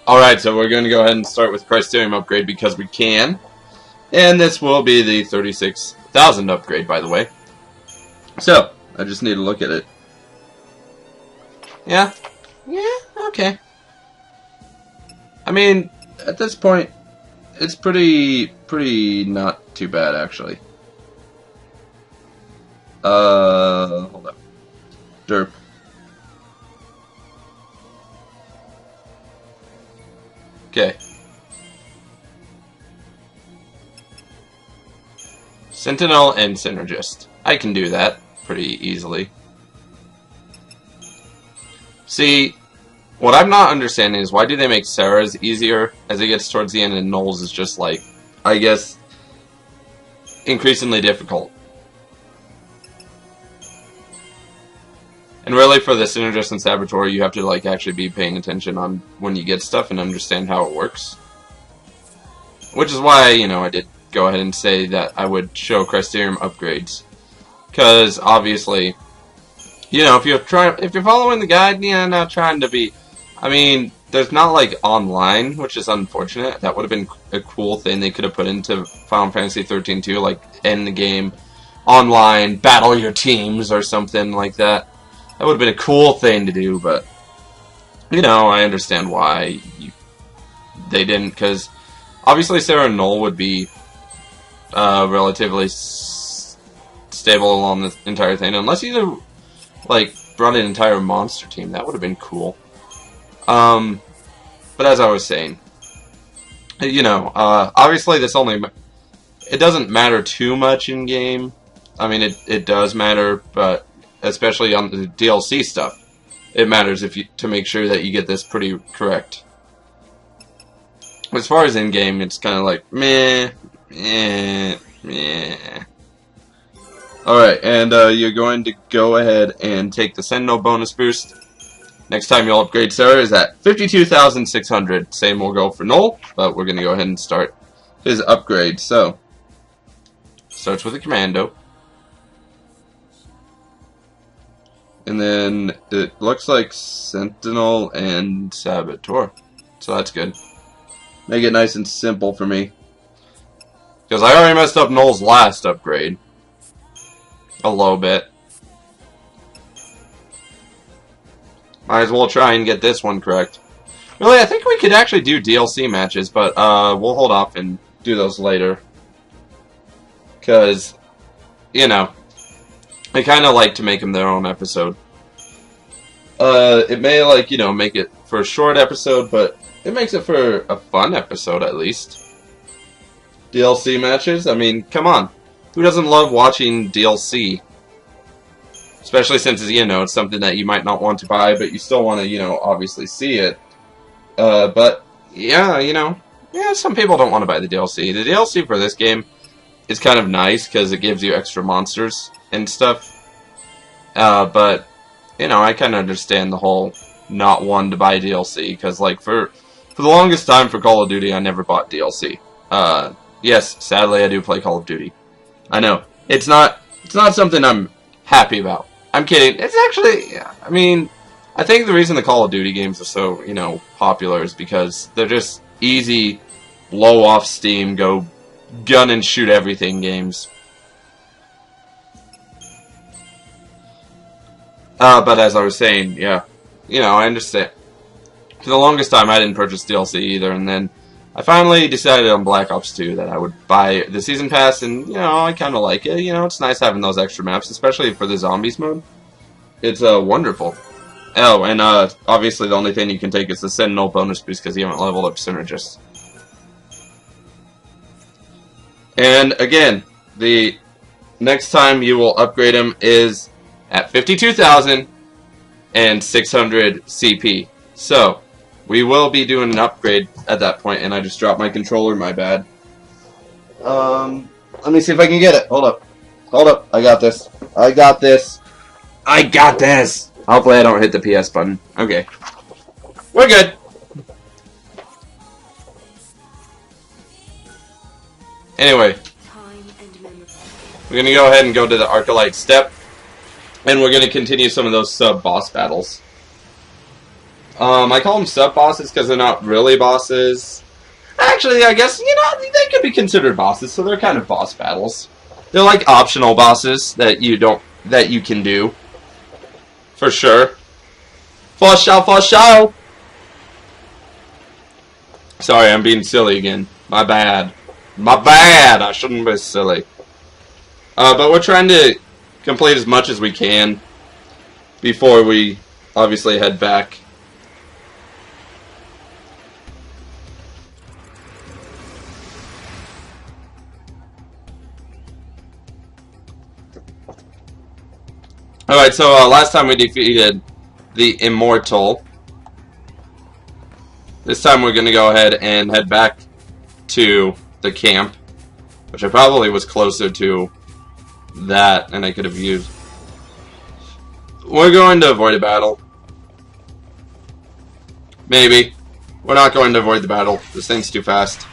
Alright, so we're going to go ahead and start with XIII upgrade because we can. And this will be the 36,000 upgrade, by the way. So, I just need to look at it. Yeah? Yeah, okay. I mean, at this point, it's pretty not too bad, actually. Hold up. Derp. Okay. Sentinel and Synergist. I can do that pretty easily. See, what I'm not understanding is why do they make Sarah's easier as it gets towards the end and Noel's is just like, I guess, increasingly difficult. And really for the Synergist and Saboteur, you have to like actually be paying attention on when you get stuff and understand how it works. Which is why, you know, I did go ahead and say that I would show XIII upgrades. Because obviously, you know, if you're following the guide, yeah, not trying to be, I mean, there's not like online, which is unfortunate. That would have been a cool thing they could have put into Final Fantasy XIII-2, like end the game online, battle your teams or something like that. That would have been a cool thing to do, but you know, I understand why they didn't, because obviously Sarah and Noel would be relatively stable along the entire thing, unless you like brought an entire monster team. That would have been cool. But as I was saying, you know, obviously this it doesn't matter too much in game. I mean, it does matter, but especially on the DLC stuff, it matters to make sure that you get this pretty correct. As far as in game, it's kind of like meh. Alright, and you're going to go ahead and take the Sentinel bonus boost. Next time you'll upgrade Sarah is at 52,600. Same will go for Noel, but we're going to go ahead and start his upgrade. So, starts with a Commando. And then it looks like Sentinel and Saboteur. So that's good. Make it nice and simple for me. Because I already messed up Noel's last upgrade. A little bit. Might as well try and get this one correct. Really, I think we could actually do DLC matches, but we'll hold off and do those later. Because, you know, I kind of like to make them their own episode. It may, like, you know, make it for a short episode, but it makes it for a fun episode, at least. DLC matches? I mean, come on. Who doesn't love watching DLC? Especially since, you know, it's something that you might not want to buy, but you still want to, you know, obviously see it. But, yeah, you know, yeah, some people don't want to buy the DLC. The DLC for this game is kind of nice, because it gives you extra monsters and stuff. But, you know, I kind of understand the whole not wanting to buy DLC, because, like, for the longest time for Call of Duty, I never bought DLC. Yes, sadly, I do play Call of Duty. I know. It's not something I'm happy about. I'm kidding. It's actually, I mean, I think the reason the Call of Duty games are so, you know, popular is because they're just easy, blow off steam, go gun and shoot everything games. But as I was saying, yeah, you know, I understand. For the longest time, I didn't purchase DLC either, and then I finally decided on Black Ops 2 that I would buy the Season Pass, and, you know, I kind of like it. You know, it's nice having those extra maps, especially for the Zombies mode. It's wonderful. Oh, and obviously the only thing you can take is the Sentinel bonus boost because you haven't leveled up Synergist. And, again, the next time you will upgrade him is at 52,600 CP. So, we will be doing an upgrade at that point, and I just dropped my controller, my bad. Let me see if I can get it. Hold up. Hold up. I got this. I got this. I got this! Hopefully I don't hit the PS button. Okay. We're good. Anyway. We're going to go ahead and go to the Arcalite step. And we're going to continue some of those sub-boss battles. I call them sub-bosses because they're not really bosses. Actually, I guess, you know, they could be considered bosses, so they're kind of boss battles. They're like optional bosses that you can do. For sure. For sure. Sorry, I'm being silly again. My bad. I shouldn't be silly. But we're trying to complete as much as we can before we obviously head back. Alright, so last time we defeated the Immortal. This time we're going to go ahead and head back to the camp, which I probably was closer to that and I could have used. We're going to avoid a battle. Maybe. We're not going to avoid the battle. This thing's too fast.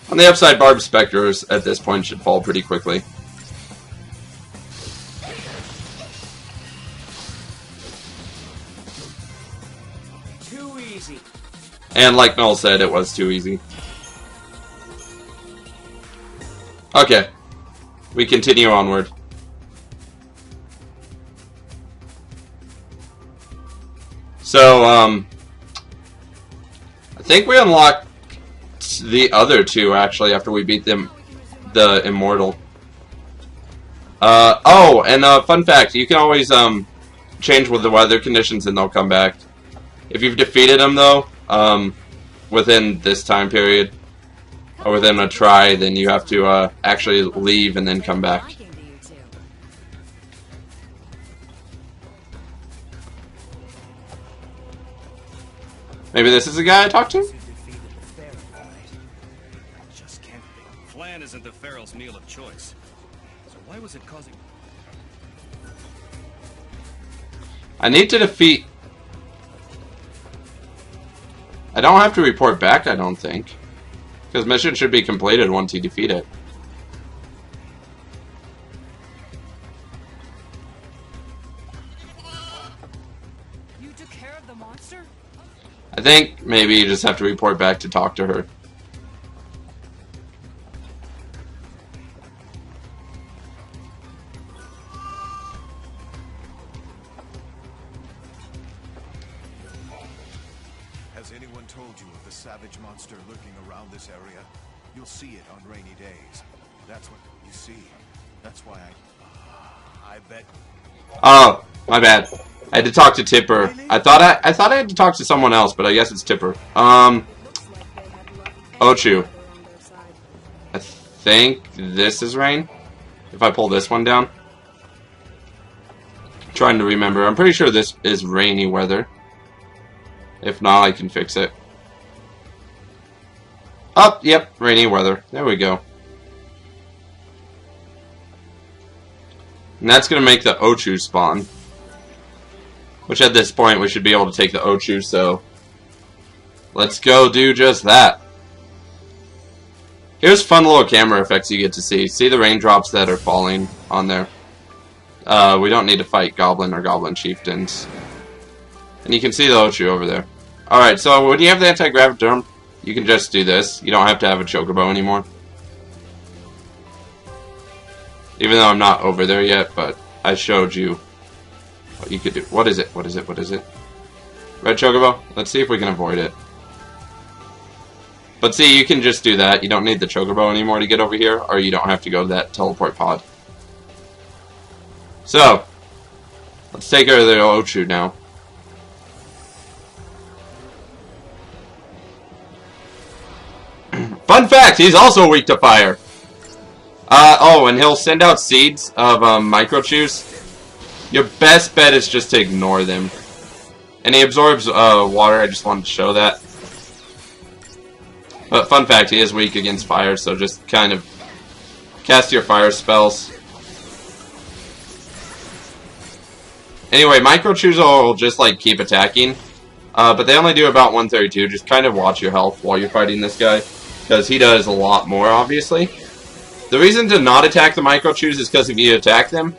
On the upside, Barb Spectres at this point should fall pretty quickly. Too easy. And like Noel said, it was too easy. Okay. We continue onward. So, I think we unlocked the other two, actually, after we beat them, the Immortal. Oh, and fun fact, you can always change with the weather conditions and they'll come back. If you've defeated them, though, within this time period, or within a try, then you have to actually leave and then come back. Maybe this is the guy I talked to? Flan isn't the Pharaoh's meal of choice. So why was it causing... I need to defeat... I don't have to report back, I don't think. Because mission should be completed once you defeat it. You took care of the monster? I think maybe you just have to report back to talk to her. Has anyone told you of the savage monster lurking around this area? You'll see it on rainy days. That's what you see. That's why I bet. Oh, my bad. I had to talk to Tipper. I thought I had to talk to someone else, but I guess it's Tipper. Ochu. I think this is rain. If I pull this one down. I'm trying to remember. I'm pretty sure this is rainy weather. If not, I can fix it. Oh, yep, rainy weather. There we go. And that's going to make the Ochu spawn. Which at this point we should be able to take the Ochu, so let's go do just that. Here's fun little camera effects you get to see. See the raindrops that are falling on there. We don't need to fight Goblin or Goblin Chieftains. And you can see the Ochu over there. Alright, so when you have the anti-graviton, you can just do this. You don't have to have a chocobo anymore. Even though I'm not over there yet, but I showed you what you could do. What is it? What is it? What is it? Red chocobo? Let's see if we can avoid it. But see, you can just do that. You don't need the chocobo anymore to get over here, or you don't have to go to that teleport pod. So, let's take care of the Ochu now. Fun fact, he's also weak to fire. Oh, and he'll send out seeds of microchews. Your best bet is just to ignore them. And he absorbs water, I just wanted to show that. But fun fact, he is weak against fire, so just kind of cast your fire spells. Anyway, microchews will just like keep attacking. But they only do about 132, just kind of watch your health while you're fighting this guy. Because he does a lot more, obviously. The reason to not attack the microchews is because if you attack them,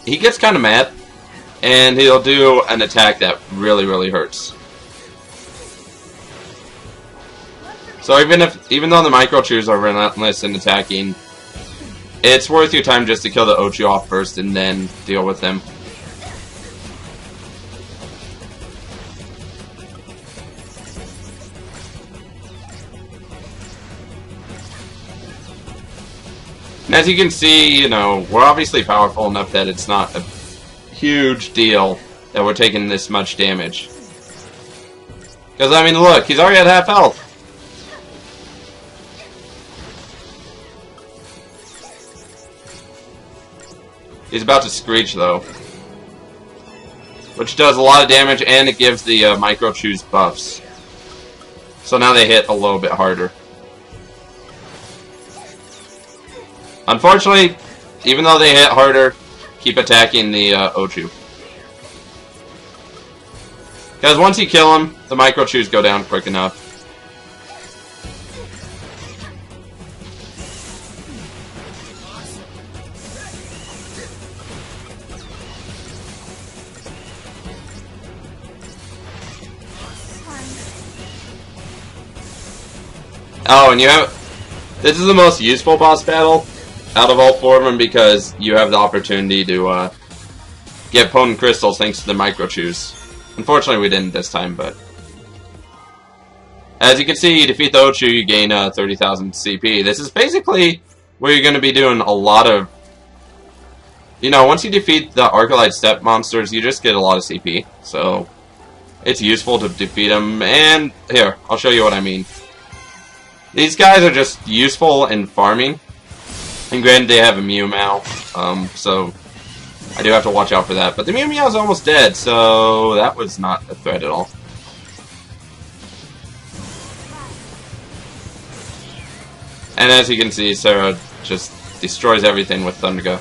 He gets kind of mad, and he'll do an attack that really, really hurts. So even though the micro chews are relentless in attacking, it's worth your time just to kill the Ochu off first and then deal with them. And as you can see, you know, we're obviously powerful enough that it's not a huge deal that we're taking this much damage. Because, I mean, look, he's already at half health. He's about to screech, though. Which does a lot of damage, and it gives the micro chews buffs. So now they hit a little bit harder. Unfortunately, even though they hit harder, keep attacking the Ochu. Because once you kill him, the micro chews go down quick enough. Oh, and you have... This is the most useful boss battle out of all four of them because you have the opportunity to get potent crystals thanks to the micro chews. Unfortunately, we didn't this time, but... As you can see, you defeat the Ochu, you gain 30,000 CP. This is basically where you're going to be doing a lot of... You know, once you defeat the Arcalite Step monsters, you just get a lot of CP. So, it's useful to defeat them. And, here, I'll show you what I mean. These guys are just useful in farming. And granted, they have a Mew Meow, so I do have to watch out for that. But the Mew Meow is almost dead, so that was not a threat at all. And as you can see, Sarah just destroys everything with Thunderga.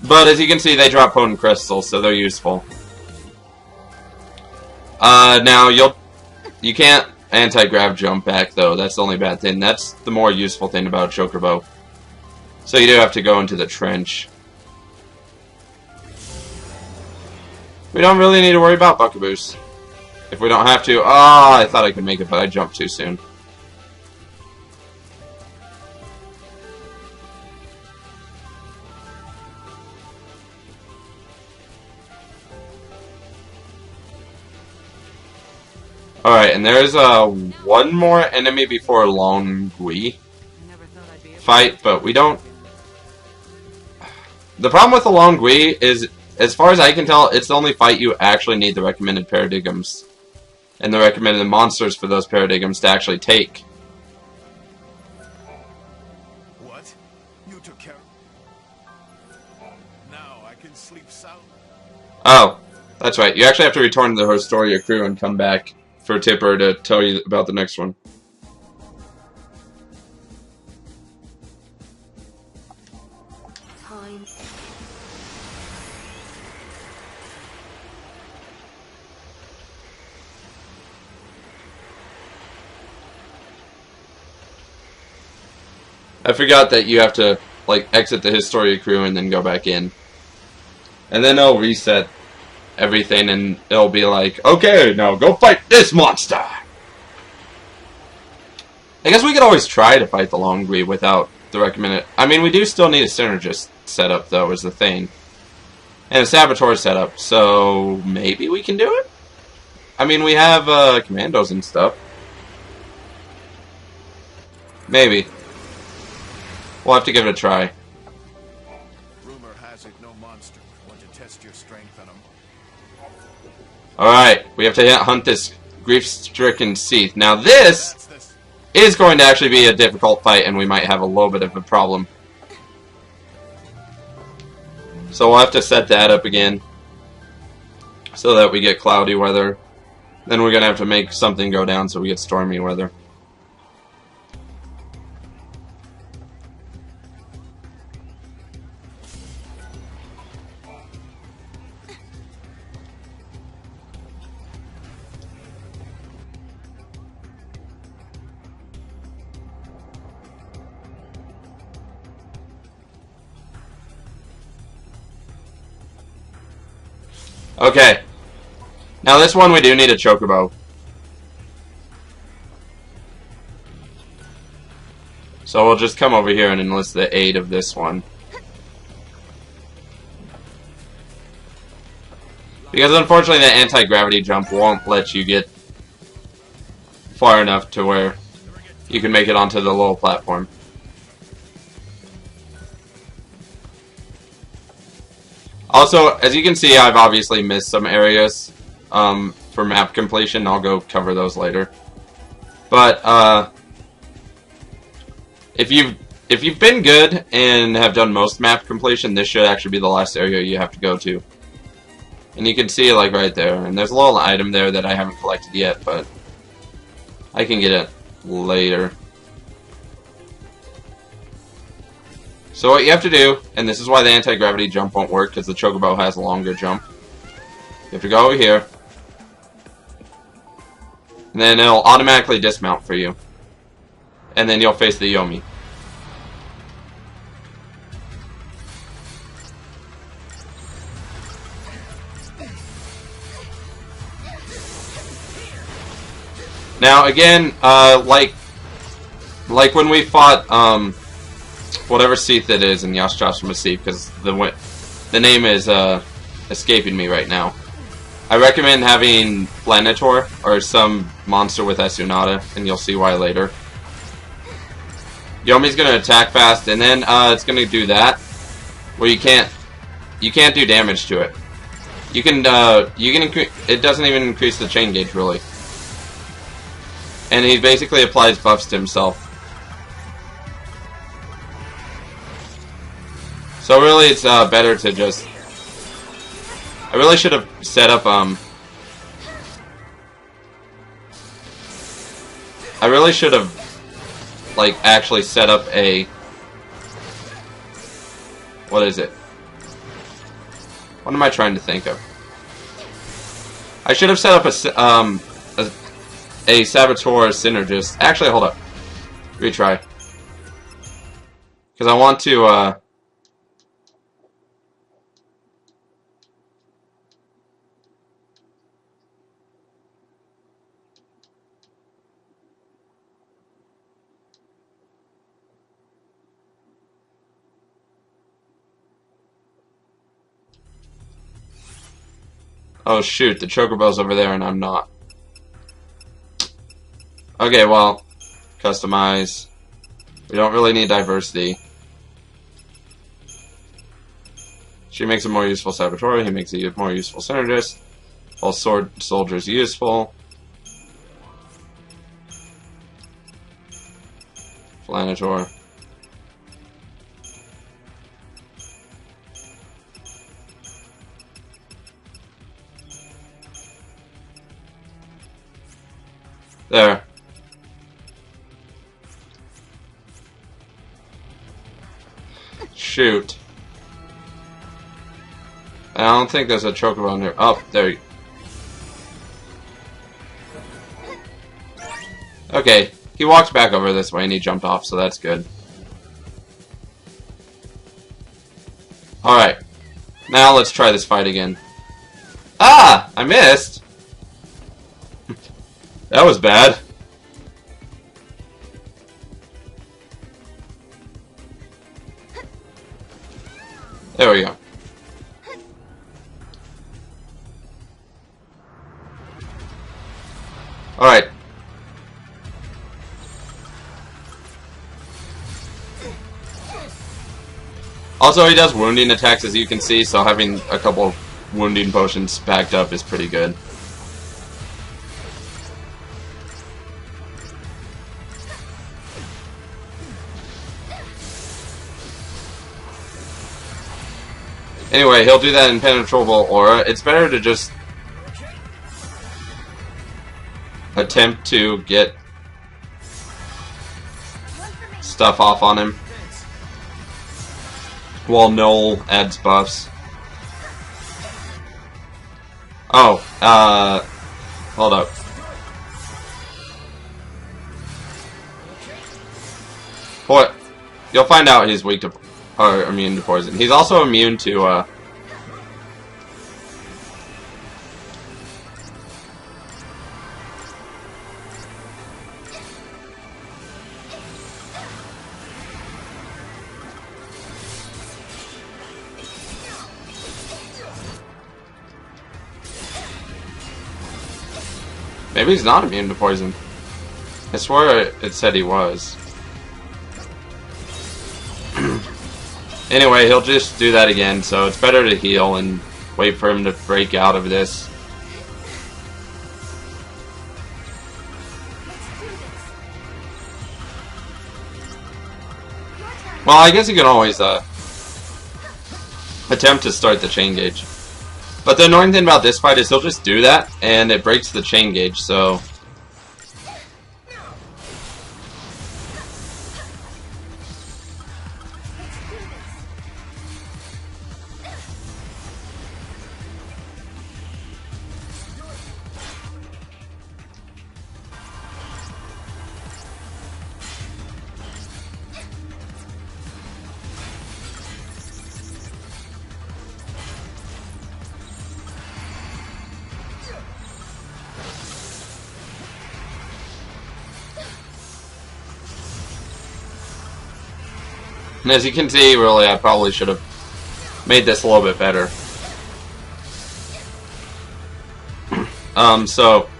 But as you can see, they drop potent crystals, so they're useful. Now you can't anti-grav jump back though. That's the only bad thing. That's the more useful thing about Chocobo. So you do have to go into the trench. We don't really need to worry about Buckaboos. If we don't have to. Oh, I thought I could make it, but I jumped too soon. Alright, and there's one more enemy before Longui fight, but we don't... The problem with the Longui is, as far as I can tell, it's the only fight you actually need the recommended paradigms and the recommended monsters for those paradigms to actually take. What? You took care. Now I can sleep sound. Oh, that's right. You actually have to return to the Historia crew and come back for Tipper to tell you about the next one. Time. I forgot that you have to, like, exit the Historia crew and then go back in. And then it'll reset everything and it'll be like, okay, now go fight this monster! I guess we could always try to fight the Longui without the recommended... I mean, we do still need a Synergist setup, though, is the thing. And a Saboteur setup, so maybe we can do it? I mean, we have commandos and stuff. Maybe. We'll have to give it a try. Rumor has it no monster would want to test your strength on him. Alright, we have to hunt this grief-stricken Seath. Now this is going to actually be a difficult fight, and we might have a little bit of a problem. So we'll have to set that up again, so that we get cloudy weather. Then we're going to have to make something go down so we get stormy weather. Okay. Now this one we do need a chocobo. So we'll just come over here and enlist the aid of this one. Because unfortunately the anti-gravity jump won't let you get far enough to where you can make it onto the little platform. Also, as you can see, I've obviously missed some areas for map completion. I'll go cover those later. But if you've been good and have done most map completion, this should actually be the last area you have to go to. And you can see, like, right there. And there's a little item there that I haven't collected yet, but I can get it later. So what you have to do, and this is why the anti-gravity jump won't work, because the chocobo has a longer jump. You have to go over here. And then it'll automatically dismount for you. And then you'll face the Yomi. Now again, like when we fought whatever Seath it is in Yashtashima Seath, because the name is escaping me right now. I recommend having Planitor or some monster with Esunata, and you'll see why later. Yomi's gonna attack fast, and then it's gonna do that, where you can't do damage to it. You can it doesn't even increase the chain gauge really, and he basically applies buffs to himself. So really, it's better to just. I really should have set up I really should have like actually set up a. What is it? What am I trying to think of? I should have set up a Saboteur Synergist. Actually, hold up. Retry. Because I want to, Oh shoot, the Chocobo's over there and I'm not. Okay, well, customize. We don't really need diversity. She makes a more useful Saboteur, he makes a more useful Synergist. All sword soldiers useful. Planitor. There. Shoot. I don't think there's a Chocobo in there. Oh, there you go. Okay, he walked back over this way and he jumped off, so that's good. Alright. Now let's try this fight again. Ah! I missed! That was bad. There we go. Alright. Also, he does wounding attacks, as you can see, so having a couple of wounding potions backed up is pretty good. Anyway, he'll do that impenetrable aura. It's better to just attempt to get stuff off on him while Noel adds buffs. Oh, hold up. What? You'll find out he's weak to, or immune to poison. He's also immune to, Maybe he's not immune to poison. I swear it said he was. Anyway, he'll just do that again, so it's better to heal and wait for him to break out of this. Well, I guess you can always attempt to start the chain gauge. But the annoying thing about this fight is he'll just do that, and it breaks the chain gauge, so... And as you can see, really, I probably should have made this a little bit better. So,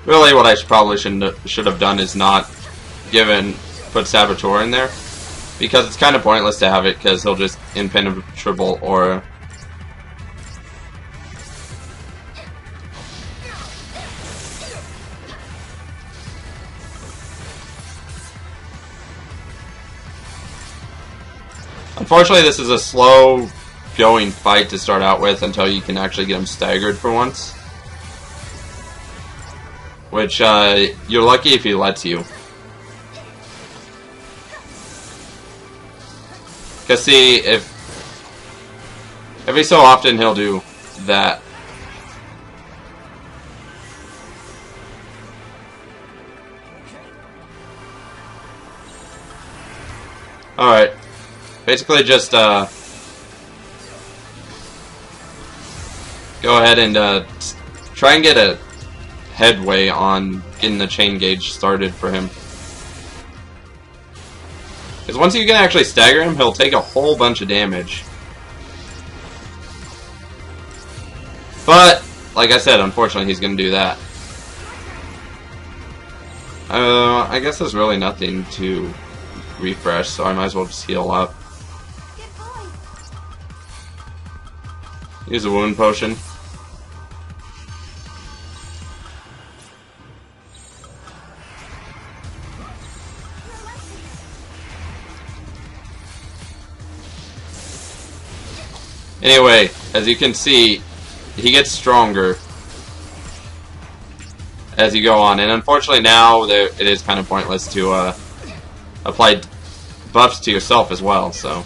really what I probably should have done is not put Saboteur in there. Because it's kind of pointless to have it, because he'll just impenetrable aura. Unfortunately, this is a slow going fight to start out with until you can actually get him staggered for once. Which, you're lucky if he lets you. Because see, every so often he'll do that. Alright. Basically just, go ahead and, try and get a headway on getting the chain gauge started for him. Because once you can actually stagger him, he'll take a whole bunch of damage. But, like I said, unfortunately he's going to do that. I guess there's really nothing to refresh, so I might as well just heal up. Use a wound potion. Anyway, as you can see, he gets stronger as you go on, and unfortunately now it is kind of pointless to apply buffs to yourself as well, so...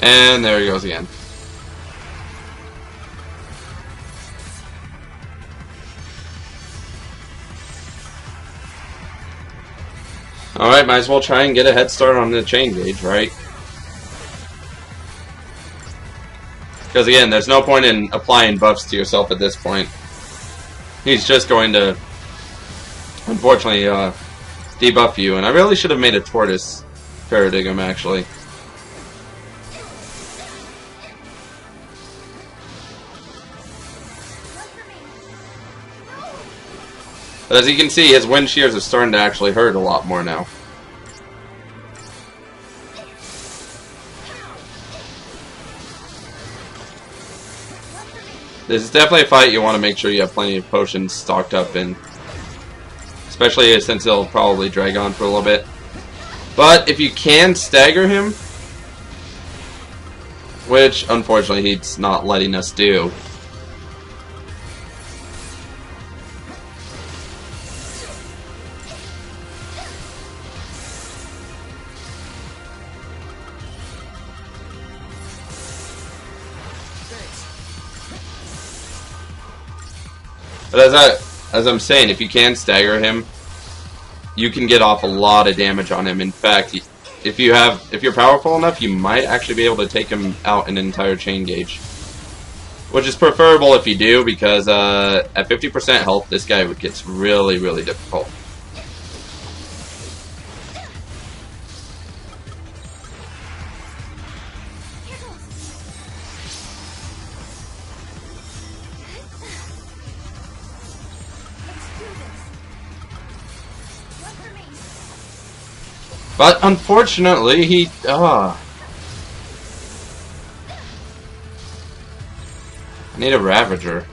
And there he goes again. Alright, might as well try and get a head start on the chain gauge, right? Because again, there's no point in applying buffs to yourself at this point. He's just going to, unfortunately, debuff you. And I really should have made a Tortoise Paradigm, actually. But as you can see, his wind shears are starting to actually hurt a lot more now. This is definitely a fight you want to make sure you have plenty of potions stocked up in. Especially since it'll probably drag on for a little bit. But if you can stagger him, which unfortunately he's not letting us do. But as I'm saying, if you can stagger him, you can get off a lot of damage on him. In fact, if you're powerful enough, you might actually be able to take him out in an entire chain gauge. Which is preferable if you do, because at 50% health, this guy gets really, really difficult. But unfortunately, he I need a Ravager.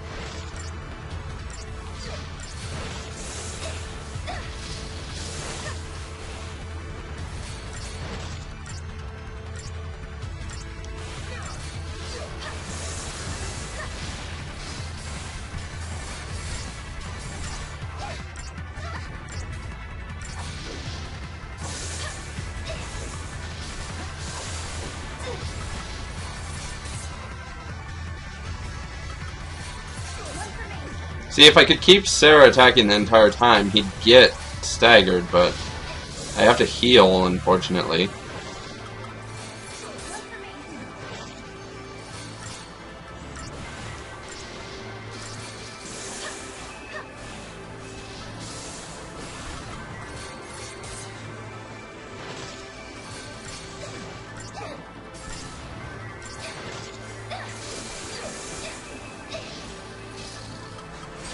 See, if I could keep Sarah attacking the entire time, he'd get staggered, but I have to heal, unfortunately.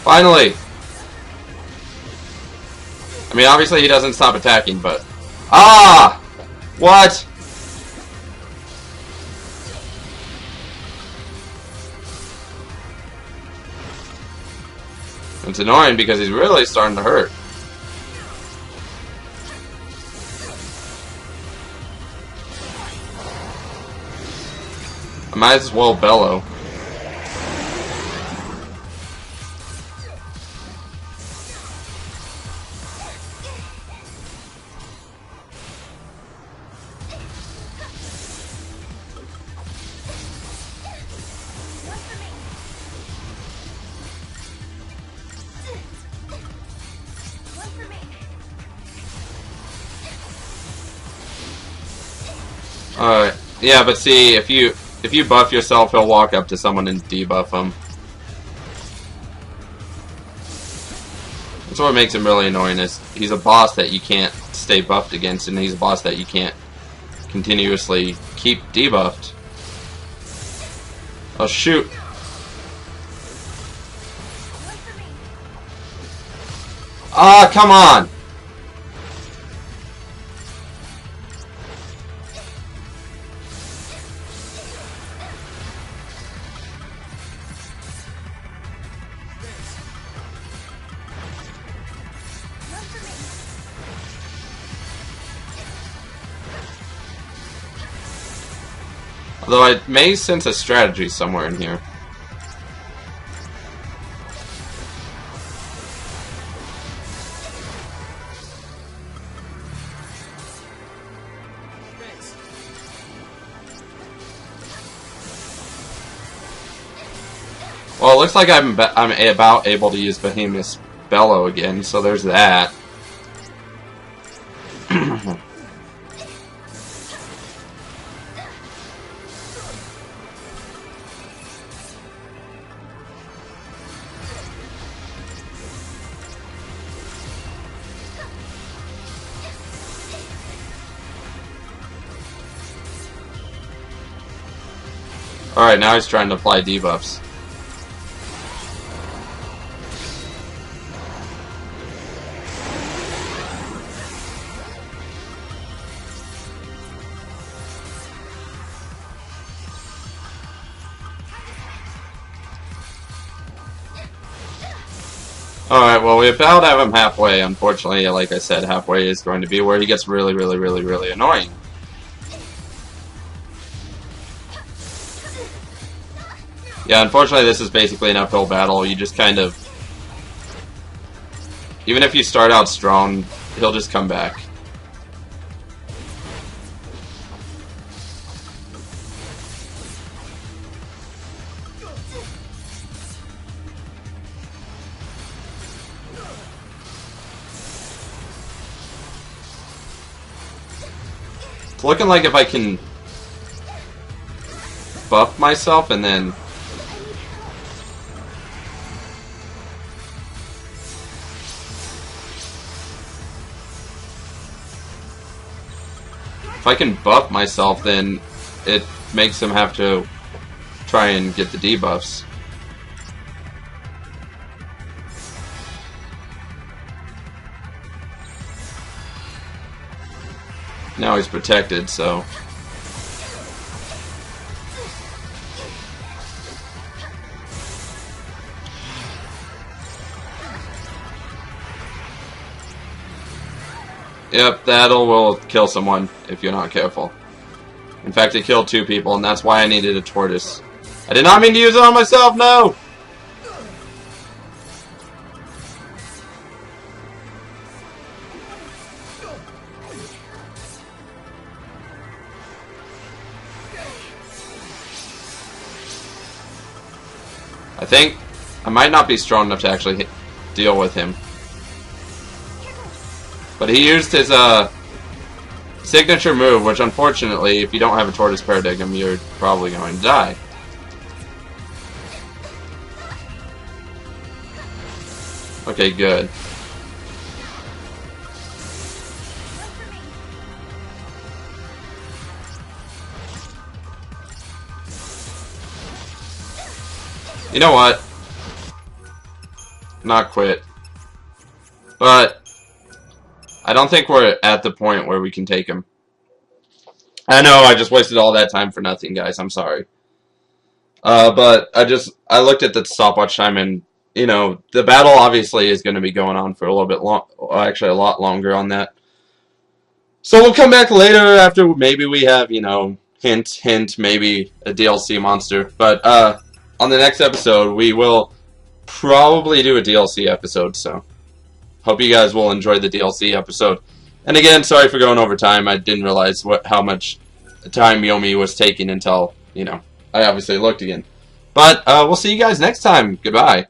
Finally! I mean, obviously he doesn't stop attacking, but... Ah! What? It's annoying because he's really starting to hurt. I might as well bellow. Alright, yeah, but see, if you buff yourself, he'll walk up to someone and debuff them. That's what makes him really annoying, is he's a boss that you can't stay buffed against, and he's a boss that you can't continuously keep debuffed. Oh shoot! Ah, come on! Although I may sense a strategy somewhere in here. Well, it looks like I'm about able to use Behemoth's Bellow again, so there's that. Alright, now he's trying to apply debuffs. Alright, well, we about have him halfway. Unfortunately, like I said, halfway is going to be where he gets really, really, really, really annoying. Yeah, unfortunately, this is basically an uphill battle. You just kind of... Even if you start out strong, he'll just come back. It's looking like if I can buff myself and then... If I can buff myself, then it makes him have to try and get the debuffs. Now he's protected, so... Yep, will kill someone if you're not careful. In fact, it killed 2 people, and that's why I needed a tortoise. I did not mean to use it on myself, no! I think I might not be strong enough to actually deal with him. But he used his signature move, which unfortunately, if you don't have a Tortoise Paradigm, you're probably going to die. Okay, good. You know what? Not quit. But I don't think we're at the point where we can take him. I know I just wasted all that time for nothing, guys. I'm sorry. But I looked at the stopwatch time, and you know the battle obviously is going to be going on for a little bit long, actually a lot longer on that. So we'll come back later after maybe we have, you know, hint, maybe a DLC monster. But on the next episode we will probably do a DLC episode. So hope you guys will enjoy the DLC episode. And again, sorry for going over time. I didn't realize how much time Yomi was taking until, you know, I obviously looked again. But we'll see you guys next time. Goodbye.